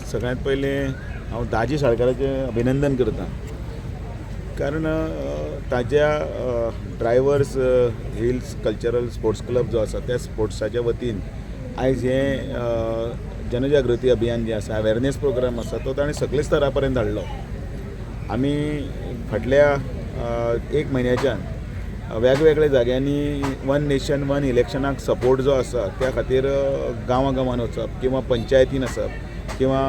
सगळ्यात पहिले हांव दाजी साळकाराचें अभिनंदन करता, कारण ताज्या drivers hills cultural sports club जो आसा त्या स्पोर्ट्साच्या वतीन आयज हे जनजागृती अभियान जे आसा, अवेरनेस प्रोग्राम आसा तो ताणें सगळे स्तरा पर्यंत हाडलो. आमी फाटल्या एक म्हयन्याच्यान वेगवेगळ्या जाग्यांनी वन नेशन वन इलेक्शनाक सपोर्ट जो आसा त्या खातीर गांवागांवांत वचप किंवा पंचायतीन आसप किंवा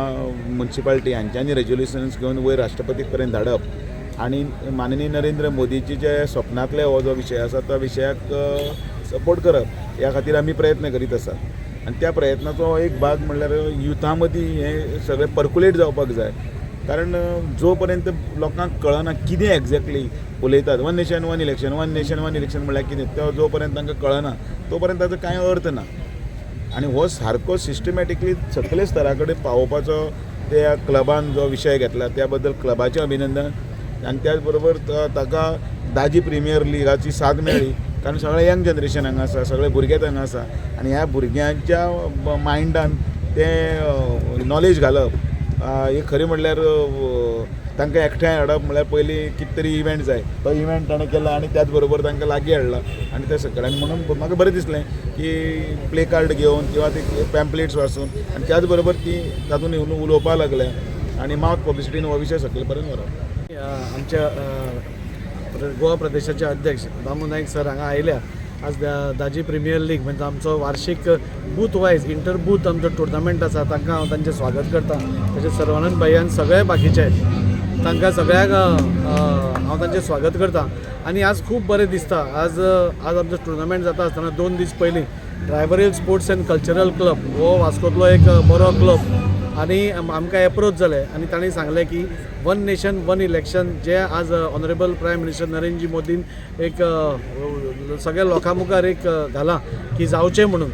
म्युनिसिपालिटी हांच्यांनी रेजोल्युशन्स घेवन वयर राष्ट्रपती पर्यंत धाडप आनी माननीय नरेंद्र मोदीची जे स्वप्नांतले हो जो विशय आसा त्या विशयाक सपोर्ट करप ह्या खातीर आमी प्रयत्न करीत आसा. आनी त्या प्रयत्नाचो एक भाग म्हणल्यार युथा मदीं हें सगळें पर्कुलेट जावपाक जाय, कारण जो पर्यंत लोकांक कळना कितें एक्झॅक्टली उलयतात वन नेशन वन इलेक्शन म्हणल्यार कितें तो जो पर्यंत तांकां कळना तो पर्यंत ताचो कांय अर्थ ना. आनी हो सारको सिस्टमॅटिकली सकले स्तरा कडेन पावोवपाचो त्या क्लबान जो विशय घेतला त्या बद्दल क्लबाचें अभिनंदन. आनी त्याच बरोबर ताका दाजी प्रिमियर लिगाची साथ मेळ्ळी, कारण सगळें यंग जनरेशन हांगा आसा, सगळे भुरगेच हांगा आसा आनी ह्या भुरग्यांच्या मायंडान तें नॉलेज घालप हे खरें म्हणल्यार तांकां एकठांय हाडप म्हणल्यार पयलीं कितें तरी इव्हेंट जाय, तो इव्हेंट ताणें केला आनी त्याच बरोबर तांकां लागीं हाडला आनी त्या सगळ्यांनी म्हणून म्हाका बरें दिसलें की प्ले कार्ड घेवन किंवा ते पॅम्पलेट्स वाचून आनी त्याच बरोबर ती तातूंत उलोवपाक लागल्या आनी मावथ पब्लिसिटीन हो विशय सकयल पर्यंत व्हरप. आमच्या गोवा प्रदेशाचे अध्यक्ष दामू नायक सर हांगा आयल्या. आज दाजी प्रिमियर लीग म्हणजे आमचो वार्षिक बूथ वायज इंटर बूथ आमचो टुर्नामेंट आसा, तांकां हांव तांचें स्वागत करता. तशेंच सर्वानंद भाईयान सगळे बाकीचे तांकां सगळ्यांक हांव तांचें स्वागत करता. आनी आज खूब बरें दिसता. आज आमचो टुर्नामेंट जाता आसतना 2 दीस पयलीं driver hill sports end cultural club हो वास्कोतलो एक बरो क्लब आनी आमकां एप्रोच जाले आनी तांणी सांगलें की वन नेशन वन इलेक्शन जे आज ऑनरेबल प्रायम मिनिस्टर नरेंद्र मोदीन एक सगळ्या लोकां मुखार एक घाला की जावचें म्हणून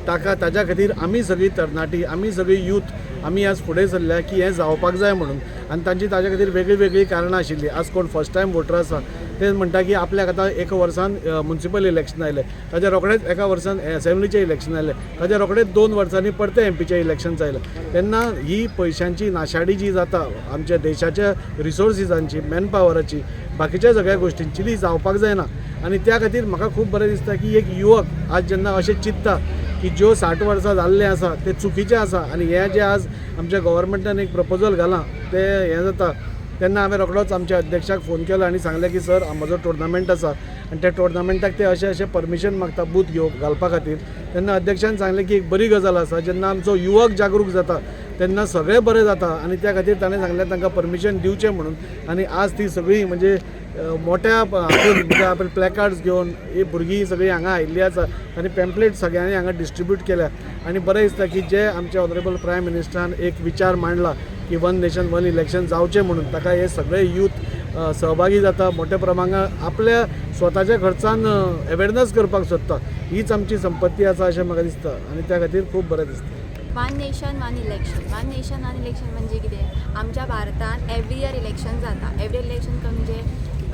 ताच्या खातीर आमी सगळीं तरणाटी आमी सगळीं यूथ आमी आज फुडें सरल्या की हें जावपाक जाय म्हणून. आनी तांची ताच्या खातीर वेगळी वेगळी कारणां आशिल्लीं. आज कोण फर्स्ट टायम वोटर आसा ते म्हणटा की आपल्याक आतां एका वर्सान म्युनिसिपल इलेक्शन आयलें, ताच्या रोखडेंच एका वर्सान असेंब्लीचें इलेक्शन आयलें, ताच्या रोखडेंच 2 वर्सांनी परते एमपीचें इलेक्शन जालें. तेन्ना ही पयशांची नाशाडी जी जाता आमच्या देशाच्या रिसोर्सिसांची मॅन पावराची बाकीच्या सगळ्या गोश्टींची ती जावपाक जायना. आनी त्या खातीर म्हाका खूब बरें दिसता की एक युवक आज जेन्ना अशें चिंतता की ज्यो 60 वर्सां जाल्लें आसा ते चुकीचें आसा आनी हें जें आज आमच्या गव्हर्मेंटान एक प्रपोजल घालां तें हें जाता, तेन्ना हांवें रोखडोच आमच्या अध्यक्षाक फोन केलो आनी सांगलें की सर म्हजो टुर्नामेंट आसा आनी त्या टुर्नामेंटाक ते अशें परमिशन मागता बूथ घालपा खातीर. तेन्ना अध्यक्षान सांगलें की एक बरी गजाल आसा, जेन्ना आमचो युवक जागरूक जाता तेन्ना सगळें बरें जाता आनी त्या खातीर ताणें सांगलें तांकां परमिशन दिवचें म्हणून. आनी आज ती सगळीं म्हणजे मोठ्या हातून म्हणजे आपण प्लॅकार्ड्स घेवन ही भुरगीं सगळीं हांगा आयिल्लीं आसा आनी पॅम्पलेट सगळ्यांनी हांगा डिस्ट्रिब्यूट केल्या. आनी बरें दिसता की जे आमचे ऑनरेबल प्रायम मिनिस्टरान एक विचार मांडला की वन नेशन वन इलेक्शन जावचें म्हणून, ताका हे सगळे यूथ सहभागी जाता मोठ्या प्रमाणात आपल्या स्वताच्या खर्चान अवेरनेस करपाक सोदता. हीच आमची संपत्ती आसा अशें म्हाका दिसता आनी त्या खातीर खूब बरें दिसता. वन नेशन वन इलेक्शन म्हणजे कितें आमच्या भारतांत एवरी इयर इलेक्शन जाता. एवरी इलेक्शन म्हणजे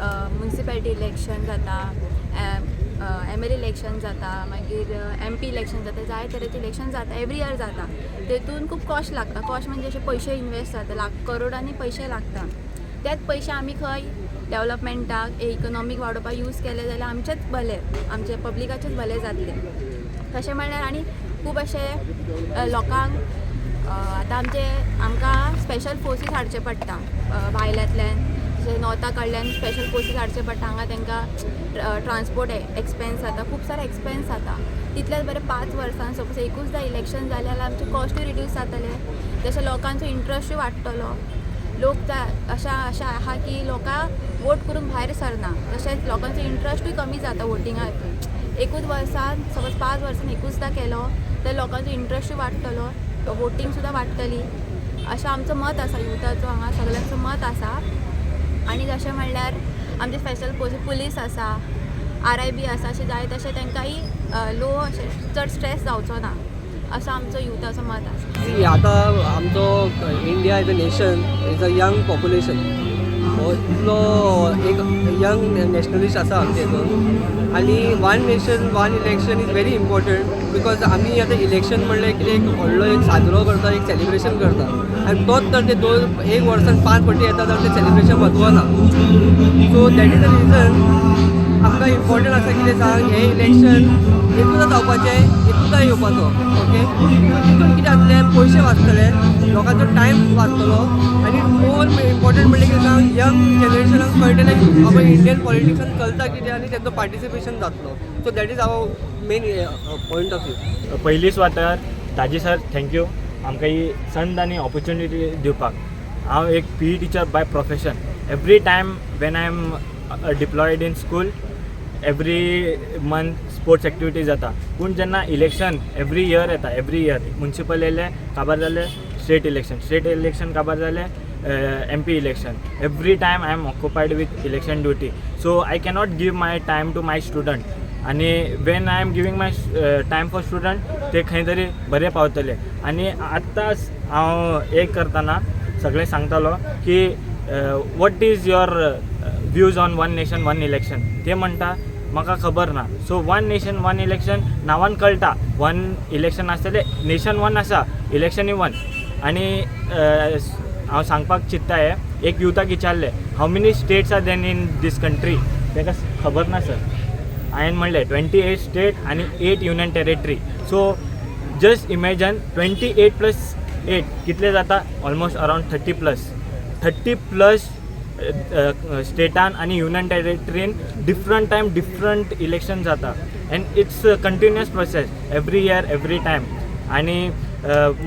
म्युनिसिपॅलिटी इलेक्शन जाता, MLA इलेक्शन जाता, मागीर MP इलेक्शन जाता, जाय तरेचें इलेक्शन जाता, एवरी इयर जाता. तेतून खूब कॉस्ट लागता. कॉस्ट म्हणजे अशे पयशे इन्वेस्ट जाता, करोडांनी पयशे लागता. तेच पयशे आमी खंय डेवलपमेंटाक इकॉनॉमीक वाडोवपाक यूज केले जाल्यार आमचेच भले, आमचे पब्लिकाचेच भले जातले. तशें म्हणल्यार आनी खूब अशे लोकांक आतां आमकां स्पेशल फोर्सीस हाडचे पडटा भायल्यांतल्यान, जशें नॉर्था कडल्यान स्पेशल फोर्सीस हाडचे पडटा. हांगा तांकां ट्रान्सपोर्ट एक्सपेन्स जाता, खूब सारे एक्सपेन्स जाता. तितलेच बरें 5 वर्सान सपोज एकूचदा इलेक्शन जालें जाल्यार आमचे कॉस्टूय रिड्यूस जातले, जशें लोकांचो इंट्रस्टूय वाडटलो. लोक अशें आहा की लोकांक वोट करून भायर सरना, तशेंच लोकांचो इंट्रस्टूय कमी जाता वोटिंगा हितून. एकूच वर्सान सपोज 5 वर्सान एकूचदा केलो तर लोकांचो इंट्रस्टूय वाडटलो, वोटींग सुद्दां वाडटली अशें आमचो मत आसा. युथाचो हांगा सगळ्यांचो मत आसा. आनी जशें म्हणल्यार आमचे स्पेशल पुलीस आसा, RIB आसा, अशें जाय तशें तांकांय लो अशें चड स्ट्रेस जावचो ना असं आमचो युथाचो मत आसा. आतां आमचो India as a nation is a young population इतलो एक यंग नॅशनलिस्ट आसा आमचे हितून आनी one nation one election is very important because आमी आतां इलेक्शन म्हणल्यार कितें एक व्हडलो एक साजरो करता एक सेलिब्रेशन करता आनी तोच तर ते एक वर्सान 5 फावटी येता तर तें सेलिब्रेशन म्हत्व ना so that is the region आमकां इम्पॉर्टंट आसा कितें सांग हें इलेक्शन एकूच जावपाचें एकूच येवपाचो ओके तितून कितें जातलें पयशे वाचतले लोकांचो टायम वाचतलो आनी मोर इम्पॉर्टंट म्हणलें कितें सांग यंग जनरेशनाक कळटलें बाबा इंडियन पॉलिटिक्सान चलता कितें आनी तेंचो पार्टिसिपेशन जातलो so that is our main point of view. पयलीं सुवातार दाजी सर थँक्यू आमकां ही संद आनी ऑपॉर्च्युनिटी दिवपाक. हांव एक PE teacher by profession. Every time when I am deployed in school every month sports activity जाता पूण जेन्ना इलेक्शन एवरी इयर येता एवरी इयर म्युनिसिपल येयले काबार जाले स्टेट इलेक्शन काबार जाले MP election every time I am occupied with election duty so I cannot give my time to my student आनी when I am giving my time for student ते खंय तरी बरे पावतले आनी आत्तांच हांव एक करतना सगळें सांगतालो की what is your views on one nation one election ते म्हणटा म्हाका खबर ना so one nation one election नांवान कळटा वन इलेक्शन आसतलें नेशन वन आसा इलेक्शनूय वन आनी हांव सांगपाक चित्ता हें एक युथाक विचारलें how many states are then in these country ताका खबर ना सर हांवें म्हणलें 28 स्टेट आनी 8 युनियन टेरिटरी सो जस्ट इमॅजन 28 + 8 कितले जाता ऑलमोस्ट अरावंड 30 प्लस स्टेटान आनी युनियन टेरिटरीन डिफरंट टायम डिफरंट इलेक्शन जाता and it's continuous process every year every time आनी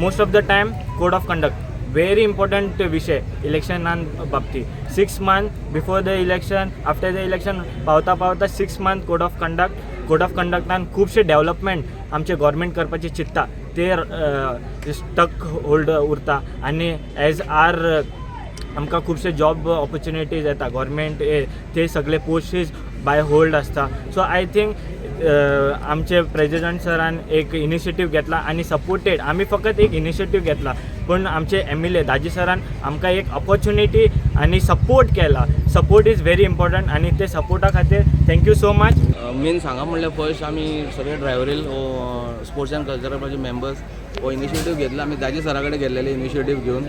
most of the time code of conduct very important विशय इलेक्शनान बाबतींत 6 months before the election after the election पावता 6 months code of कंडक्टान खुबशे development आमचे government करपाचे चिंतता ते स्टक होल्ड उरता आनी एज आर आमकां खुबशे जॉब ऑपॉर्च्युनिटीज येता गव्हर्मेंट ते सगळे पोस्टीज बाय होल्ड आसता सो आय थिंक आमचे प्रेजिडंट सरान एक इनिशिएटीव घेतला आनी सपोर्टेड आमी फकत एक इनिशिएटीव घेतला पूण आमचे MLA दाजी सरान आमकां एक ऑपॉर्च्युनिटी आनी सपोर्ट केला सपोर्ट इज व्हेरी इम्पॉर्टंट आनी ते सपोर्टा खातीर थँक्यू सो मच. मेन सांगा म्हणल्यार फर्स्ट आमी सगळे ड्रायव्हरील स्पोर्ट्स एंड कल्चरल मेंबर्स हो इनिशिएटीव घेतला आमी दाजी सरा कडेन गेल्लेले इनिशिएटीव घेवन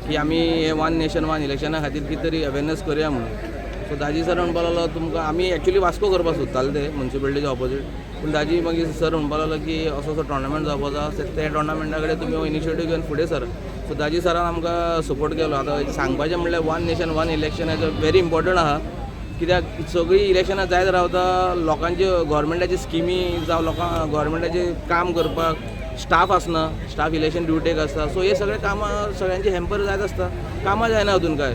की आमी हे वन नेशन वन इलेक्शना खातीर कितें तरी अवेरनेस करया म्हणून सो दाजी सर म्हणपा लागलो तुमकां आमी एक्चुली वास्को करपाक सोदताले ते म्युनिसिपालिटीच्या ऑपोजीट पूण दाजी मागीर सर म्हणपा लागलो की असो असो टोर्नामेंट जावपाचो आसा ते टोर्नामेंटा कडेन तुमी हो इनिशिएटीव घेवन फुडें सर सो दाजी सरान आमकां सपोर्ट केलो. आतां सांगपाचें म्हणल्यार one nation one election hedge very important आहा कित्याक सगळीं इलेक्शनां जायत रावता लोकांच्यो गव्हर्मेंटाच्यो स्किमी जावं लोकांक गव्हर्मेंटाचें काम करपाक स्टाफ आसना स्टाफ इलेक्शन ड्युटेक आसता सो हे सगळे कामां सगळ्यांचे हॅम्पर जायत आसता कामां जायना हातून काय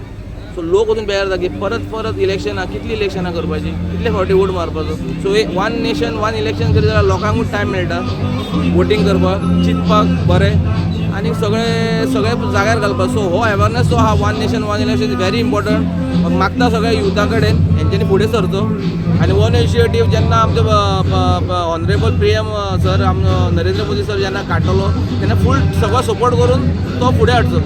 सो लोक वचून बेजार जाता की परत इलेक्शनां कितलीं इलेक्शनां करपाची कितले फावटी वोट मारपाचो सो हे वन नेशन वन इलेक्शन करीत जाल्यार लोकांकूच टायम मेळटा वोटींग करपाक चिंतपाक बरें आनी सगळे जाग्यार घालपाक सो हो अवेरनेस जो आहा one nation one election is very important मागता सगळ्या युथा कडेन हेंच्यांनी फुडें सरचो आनी हो इनिशिएटीव जेन्ना आमचे honourable PM sir Narendra Modi sir जेन्ना काडटलो तेन्ना फूल सगळो सपोर्ट करून तो फुडें हाडचो.